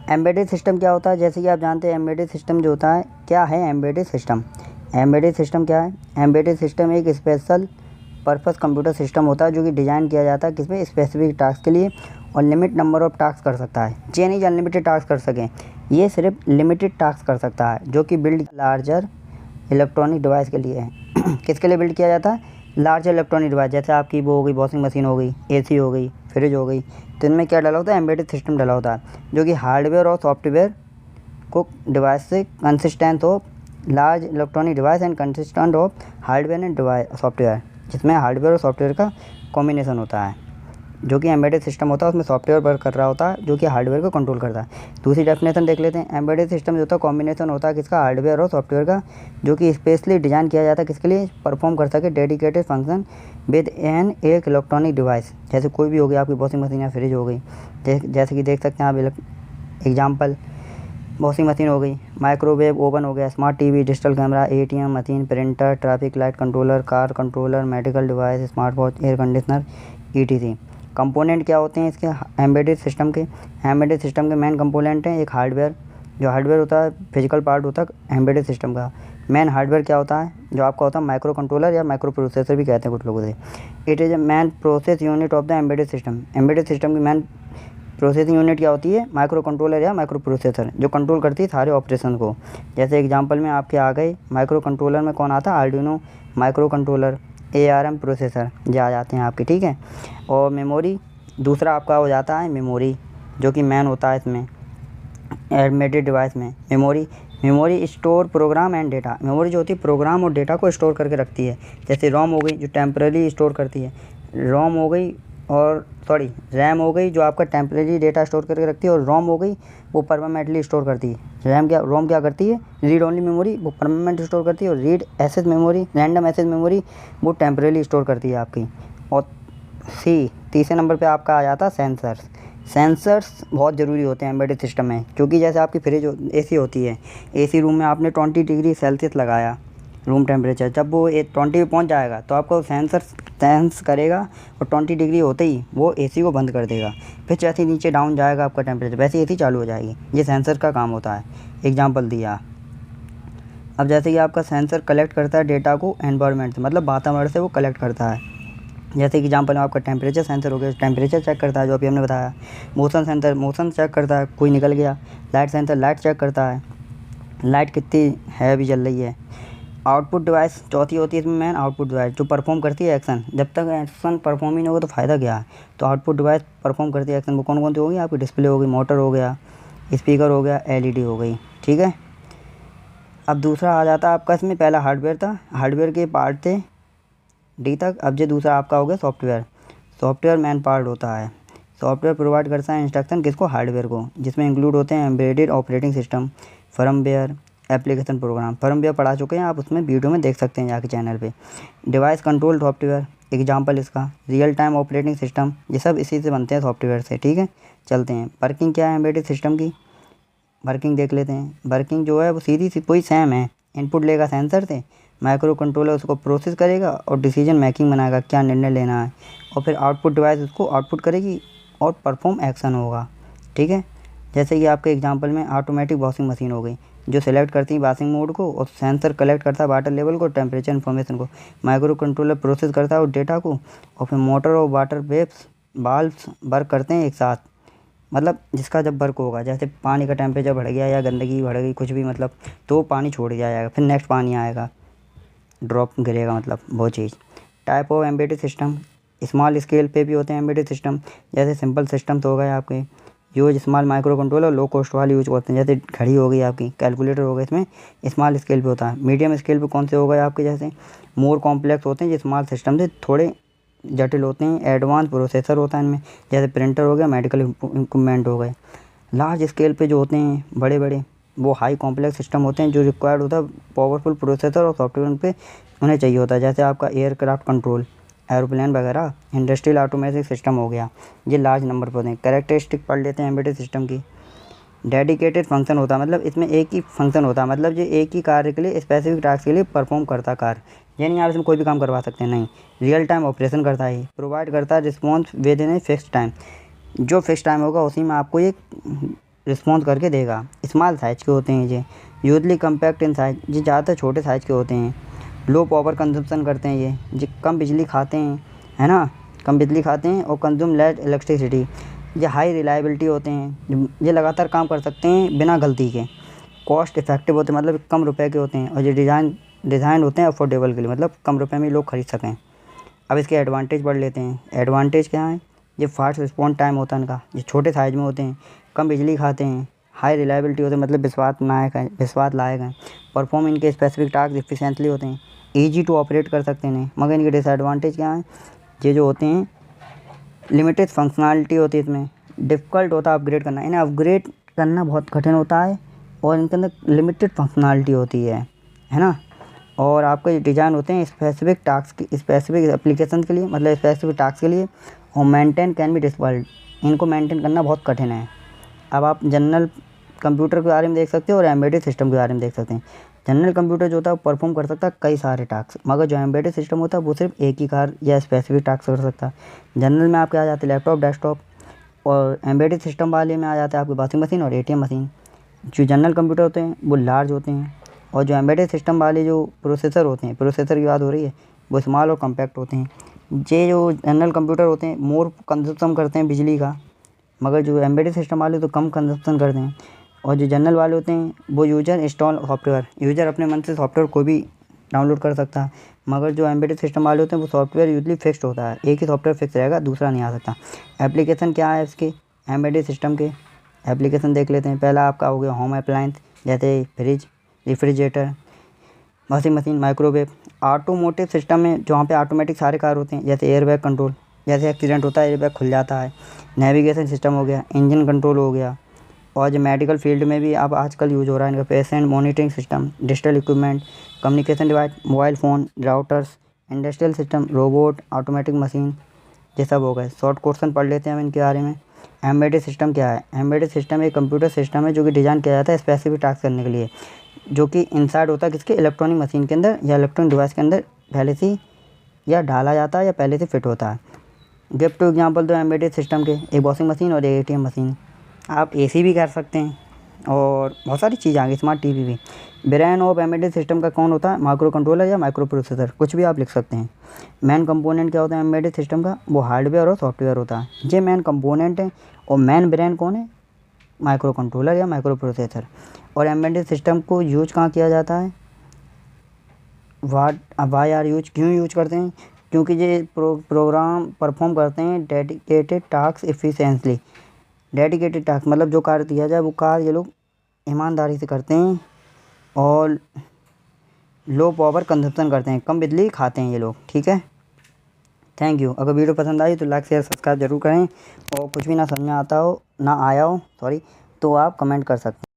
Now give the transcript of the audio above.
Embedded system क्या होता है? जैसे कि आप जानते हैं एम्बेडेड सिस्टम जो होता है, क्या है एम्बेडेड सिस्टम? एम्बेडेड सिस्टम क्या है? एम्बेडेड सिस्टम एक स्पेशल पर्पस कंप्यूटर सिस्टम होता है जो कि डिज़ाइन किया जाता है किसमें, स्पेसिफिक टास्क के लिए, और लिमिट नंबर ऑफ टास्क कर सकता है। ये नहीं अनलिमिटेड टास्क कर सकें, ये सिर्फ लिमिटेड टास्क कर सकता है, जो कि बिल्ड लार्जर इलेक्ट्रॉनिक डिवाइस के लिए है। किसके लिए बिल्ड किया जाता है? लार्ज इलेक्ट्रॉनिक डिवाइस, जैसे आपकी वो हो गई वॉशिंग मशीन हो गई, एसी हो गई, फ्रिज हो गई, तो इनमें क्या डला होता है? एम्बेडेड सिस्टम डला होता है, जो कि हार्डवेयर और सॉफ्टवेयर को डिवाइस से कंसिस्टेंट हो, large electronic device and consistent of hardware and device software, जिसमें हार्डवेयर और सॉफ्टवेयर का कॉम्बिनेशन होता है। जो कि एम्बेडेड सिस्टम होता है उसमें सॉफ्टवेयर वर्क कर रहा होता है जो कि हार्डवेयर को कंट्रोल करता है। दूसरी डेफिनेशन देख लेते हैं। एम्बेडेड सिस्टम जो होता है कॉम्बिनेशन होता है किसका? हार्डवेयर और सॉफ्टवेयर का, जो कि स्पेशली डिज़ाइन किया जाता है किसके लिए? परफॉर्म कर सके डेडिकेटेड फंक्शन विद एन एक इलेक्ट्रॉनिक डिवाइस। जैसे कोई भी हो गई आपकी वॉशिंग मशीन या फ्रिज हो गई, जैसे कि देख सकते हैं आप एग्जाम्पल, वॉशिंग मशीन हो गई, माइक्रोवेव ओवन हो गया, smart TV, digital camera, ATM machine, printer, traffic light controller, car controller, medical device, smart watch, air conditioner, etc. Component क्या होते हैं इसके एम्बेडेड सिस्टम के? एम्बेडेड सिस्टम के मेन कंपोनेंट हैं एक हार्डवेयर, जो हार्डवेयर होता है फिजिकल पार्ट होता है एम्बेडेड सिस्टम का। मेन हार्डवेयर क्या होता है? जो आपका होता है माइक्रो कंट्रोलर या माइक्रो प्रोसेसर भी कहते हैं कुछ लोगों से। It is a man process unit of the embedded system. Embedded system की मैन प्रोसेसिंग यूनिट क्या होती है? माइक्रो कंट्रोलर या माइक्रो प्रोसेसर, जो कंट्रोल करती है सारे ऑपरेशन को। जैसे एग्जांपल में आपके आ गए, माइक्रो कंट्रोलर में कौन आता है? Arduino micro controller, ARM processor जे आ जाते हैं आपके, ठीक है। और मेमोरी दूसरा आपका हो जाता है मेमोरी, जो कि मैन होता है इसमें एम्बेडेड डिवाइस में। Memory store programme and data. Memory जो होती है प्रोग्राम और डेटा को स्टोर करके रखती है। जैसे रोम हो गई जो टेम्पररी स्टोर करती है, रोम हो गई और रैम हो गई जो आपका टेम्परेरी डेटा स्टोर करके रखती है, और रोम हो गई वो परमानेंटली स्टोर करती है। रोम क्या करती है? रीड ओनली मेमोरी, वो परमानेंट स्टोर करती है, और read access memory, random access memory, वो टेम्परेरी स्टोर करती है आपकी। और तीसरे नंबर पे आपका आ जाता है सेंसर्स। सेंसर्स बहुत ज़रूरी होते हैं एम्बेडेड सिस्टम में, क्योंकि जैसे आपकी फ्रिज AC होती है, AC रूम में आपने 20 डिग्री सेल्सियस लगाया रूम टेम्परेचर, जब वो 20 पे पहुंच जाएगा तो आपका सेंसर सेंस करेगा, और 20 डिग्री होते ही वो AC को बंद कर देगा। फिर जैसे ही नीचे डाउन जाएगा आपका टेम्परेचर, वैसे AC चालू हो जाएगी। ये सेंसर का काम होता है। एग्जांपल दिया। अब जैसे कि आपका सेंसर कलेक्ट करता है डेटा को एनवायरनमेंट से, मतलब वातावरण से वो कलेक्ट करता है। जैसे एग्जांपल में आपका टेम्परेचर सेंसर हो गया, टेम्परेचर चेक करता है जो अभी हमने बताया। मोशन सेंसर मोशन चेक करता है, कोई निकल गया। लाइट सेंसर लाइट चेक करता है, लाइट कितनी है अभी जल रही है। आउटपुट डिवाइस चौथी होती है इसमें मैन आउटपुट डिवाइस, जो परफॉर्म करती है एक्शन। जब तक एक्शन परफॉर्म ही नहीं होगा तो फ़ायदा क्या है? तो आउटपुट डिवाइस परफॉर्म करती है एक्शन। वो कौन कौन सी होगी? आपकी डिस्प्ले हो गई, मोटर हो गया, स्पीकर हो गया, LED हो गई, ठीक है। अब दूसरा आ जाता है आपका, इसमें पहला हार्डवेयर था, हार्डवेयर के पार्ट थे D तक। अब जो दूसरा आपका हो गया सॉफ्टवेयर। सॉफ्टवेयर मेन पार्ट होता है। सॉफ्टवेयर प्रोवाइड करता है इंस्ट्रक्शन किसको? हार्डवेयर को, जिसमें इंक्लूड होते हैं embedded operating system, firmware, application program. Firmware पढ़ा चुके हैं आप, उसमें वीडियो में देख सकते हैं जाके चैनल पे। डिवाइस कंट्रोल सॉफ्टवेयर, एग्जांपल इसका रियल टाइम ऑपरेटिंग सिस्टम, ये सब इसी से बनते हैं सॉफ्टवेयर से, ठीक है। चलते हैं वर्किंग क्या है एम्बेडेड सिस्टम की, वर्किंग देख लेते हैं। वर्किंग जो है वो सीधी सी कोई सेम है। इनपुट लेगा सेंसर से, माइक्रो कंट्रोलर उसको प्रोसेस करेगा और डिसीजन मेकिंग बनाएगा क्या निर्णय लेना है, और फिर आउटपुट डिवाइस उसको आउटपुट करेगी और परफॉर्म एक्शन होगा, ठीक है। जैसे कि आपके एग्जांपल में ऑटोमेटिक वॉशिंग मशीन हो गई, जो सेलेक्ट करती है वॉशिंग मोड को, और सेंसर कलेक्ट करता है वाटर लेवल को, टेम्परेचर इन्फॉर्मेशन को, माइक्रो कंट्रोलर प्रोसेस करता है और डेटा को, और फिर मोटर और वाटर वेव्स वाल्व्स वर्क करते हैं एक साथ। मतलब जिसका जब वर्क होगा, जैसे पानी का टेम्परेचर बढ़ गया या गंदगी बढ़ गई कुछ भी, मतलब तो पानी छोड़ दिया जाएगा, फिर नेक्स्ट पानी आएगा, ड्रॉप गिरेगा, मतलब वो चीज़। Type of embedded system, small scale पे भी होते हैं एम्बेडेड सिस्टम। जैसे सिंपल सिस्टम तो हो गए आपके, use small micro controller, low cost वाले यूज होते हैं। जैसे घड़ी हो गई आपकी, कैलकुलेटर हो गया, इसमें स्मॉल स्केल पे होता है। मीडियम स्केल पे कौन से हो गए आपके? जैसे मोर कॉम्प्लेक्स होते हैं, जो स्मॉल सिस्टम से थोड़े जटिल होते हैं। एडवांस प्रोसेसर होता है इनमें, जैसे प्रिंटर हो गया, मेडिकल इक्विपमेंट हो गए। लार्ज स्केल पे जो होते हैं बड़े बड़े, वो हाई कॉम्प्लेक्स सिस्टम होते हैं, जो रिक्वायर्ड होता है पावरफुल प्रोसेसर और सॉफ्टवेयर पे उन्हें चाहिए होता है। जैसे आपका एयरक्राफ्ट कंट्रोल, एरोप्लेन वगैरह, इंडस्ट्रियल ऑटोमेटिक सिस्टम हो गया, ये लार्ज नंबर पर होते हैं। कैरेक्टरिस्टिक पढ़ लेते हैं एम्बेडेड सिस्टम की। डेडिकेटेड फंक्शन होता है, मतलब इसमें एक ही फंक्शन होता है, मतलब ये एक ही कार्य के लिए, स्पेसिफिक टास्क के लिए परफॉर्म करता कार्य। ये नहीं आप इसमें कोई भी काम करवा सकते हैं, नहीं। रियल टाइम ऑपरेशन करता है, प्रोवाइड करता है response with in a fix time, जो फिक्स टाइम होगा उसी में आपको ये रिस्पॉन्स करके देगा। स्मॉल साइज़ के होते हैं ये, यूजली कम्पैक्ट इन साइज, ये ज़्यादातर छोटे साइज़ के होते हैं। लो पावर कंजप्शन करते हैं ये कम बिजली खाते हैं, है ना, कम बिजली खाते हैं और कंज्यूम लेस इलेक्ट्रिसिटी। ये हाई रिलायबिलिटी होते हैं, ये लगातार काम कर सकते हैं बिना गलती के। कॉस्ट इफेक्टिव होते हैं, मतलब कम रुपए के होते हैं। और ये डिज़ाइन होते हैं अफोर्डेबल के लिए, मतलब कम रुपए में लोग खरीद सकें। अब इसके एडवांटेज पढ़ लेते हैं। एडवांटेज क्या है? ये फास्ट रिस्पॉन्स टाइम होता है इनका, ये छोटे साइज़ में होते हैं, कम बिजली खाते हैं, हाई रिलायबिलिटी होते हैं, मतलब विश्वास लायक हैं। परफॉर्म इनके स्पेसिफिक टास्क एफिशिएंटली होते हैं, ईजी टू ऑपरेट कर सकते हैं इन्हें। मगर इनके डिसएडवांटेज क्या है? ये जो होते हैं लिमिटेड फंक्शनैलिटी होती है इसमें, डिफ़िकल्ट होता है अपग्रेड करना, इन्हें अपग्रेड करना बहुत कठिन होता है। और इनके अंदर लिमिटेड फंक्शनैलिटी होती है ना। और आपके डिज़ाइन होते हैं स्पेसिफिक एप्लीकेशन के लिए, मतलब स्पेसिफिक टास्क के लिए। और मेंटेन कैन बी डिफ़िकल्ट, इनको मेंटेन करना बहुत कठिन है। अब आप जनरल कंप्यूटर के बारे में देख सकते हो और एम्बेडेड सिस्टम के बारे में देख सकते हैं। जनरल कंप्यूटर जो होता है वो परफॉर्म कर सकता है कई सारे टास्क, मगर जो एम्बेडेड सिस्टम होता है वो सिर्फ एक ही कार्य या स्पेसिफिक टास्क कर सकता है। जनरल में आपके आ जाते हैं लैपटॉप, डेस्कटॉप, और एम्बेडेड सिस्टम वाले में आ जाता है आपकी वॉशिंग मशीन और एटीएम मशीन। जो जनरल कंप्यूटर होते हैं वो लार्ज होते हैं, और जो एम्बेडेड सिस्टम वाले जो प्रोसेसर होते हैं, प्रोसेसर की बात हो रही है, वो स्मॉल और कम्पैक्ट होते हैं। ये जो जनरल कंप्यूटर होते हैं मोर कंजप्शन करते हैं बिजली का, मगर जो एम्बेडेड सिस्टम वाले तो कम कंजप्शन करते हैं। और जो जनरल वाले होते हैं वो यूजर इंस्टॉल सॉफ्टवेयर, यूजर अपने मन से सॉफ्टवेयर को भी डाउनलोड कर सकता है। मगर जो एम्बेडेड सिस्टम वाले होते हैं वो सॉफ्टवेयर यूजली फिक्स्ड होता है, एक ही सॉफ्टवेयर फिक्स रहेगा, दूसरा नहीं आ सकता। एप्लीकेशन क्या है इसके एम्बेडेड सिस्टम के? एप्लीकेशन देख लेते हैं। पहला आपका हो गया होम अप्लायंस, जैसे fridge, refrigerator, washing machine, microwave. Automotive system में जहाँ पे ऑटोमेटिक सारे कार्य होते हैं, जैसे एयरबैग कंट्रोल, जैसे एक्सीडेंट होता है एयरबैग खुल जाता है। नेविगेशन सिस्टम हो गया, इंजन कंट्रोल हो गया। और जो मेडिकल फील्ड में भी अब आजकल यूज़ हो रहा है इनका, patient monitoring system, digital equipment, communication device, mobile phone, routers, industrial system, robot, automatic machine, ये सब हो गए। शॉर्ट क्वेश्चन पढ़ लेते हैं हम इनके बारे में। एम्बेडेड सिस्टम क्या है? एम्बेडेड सिस्टम एक कंप्यूटर सिस्टम है जो कि डिज़ाइन किया जाता है स्पेसिफिक टास्क करने के लिए, जो कि इनसाइड होता है किसके? इलेक्ट्रॉनिक मशीन के अंदर या इलेक्ट्रॉनिक डिवाइस के अंदर पहले से या ढाला जाता है या पहले से फिट होता है। गिव टू एग्जांपल दो एम्बेडेड सिस्टम के, एक वॉशिंग मशीन और एक एटीएम मशीन। आप एसी भी कर सकते हैं और बहुत सारी चीज़ें आ गई, स्मार्ट टीवी भी। ब्रेन ऑफ एम्बेडेड सिस्टम का कौन होता है? माइक्रो कंट्रोलर या माइक्रो प्रोसेसर, कुछ भी आप लिख सकते हैं। मेन कंपोनेंट क्या होता है एम्बेडेड सिस्टम का? वो हार्डवेयर और सॉफ्टवेयर होता है, ये मेन कंपोनेंट है। और मेन ब्रेन कौन है? माइक्रो कंट्रोलर या माइक्रो प्रोसेसर। और एम्बेडेड सिस्टम को यूज कहाँ किया जाता है? वाई आर यूज, क्यों यूज करते हैं? क्योंकि ये प्रोग्राम परफॉर्म करते हैं dedicated task efficiently. Dedicated task मतलब जो कार्य दिया जाए वो कार्य ये लोग ईमानदारी से करते हैं, और लो पावर कंजप्शन करते हैं, कम बिजली खाते हैं ये लोग। ठीक है, थैंक यू। अगर वीडियो पसंद आई तो लाइक शेयर सब्सक्राइब जरूर करें, और कुछ भी ना समझ में आता हो, ना आया हो सॉरी, तो आप कमेंट कर सकते हैं।